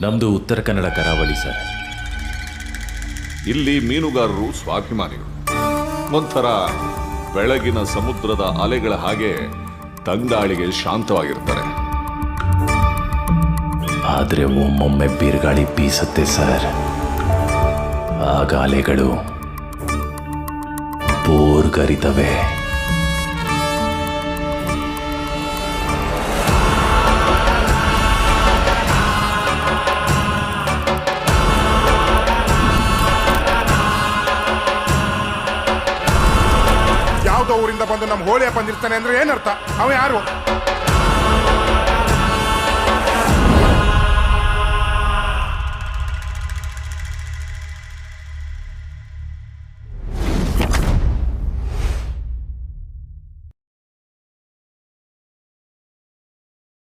ನಮ್ದು ಉತ್ತರ ಕನ್ನಡ ಕರಾವಳಿ ಸರ್. ಇಲ್ಲಿ ಮೀನುಗಾರರು ಸ್ವಾಭಿಮಾನಿಗಳು. ಒಂಥರ ಬೆಳಗಿನ ಸಮುದ್ರದ ಅಲೆಗಳ ಹಾಗೆ ತಂಗಾಳಿಗೆ ಶಾಂತವಾಗಿರ್ತಾರೆ. ಆದರೆ ಒಮ್ಮೊಮ್ಮೆ ಬಿರುಗಾಳಿ ಬೀಸುತ್ತೆ ಸರ್. ಆಗ ಅಲೆಗಳು ಬೋರ್ಗರಿತವೆ. ಯಾವ್ದೋ ಊರಿಂದ ಬಂದು ನಮ್ಮ ಹೋಳಿಯ ಬಂದಿರ್ತಾನೆ ಅಂದ್ರೆ ಏನರ್ಥ? ಅವ ಯಾರು?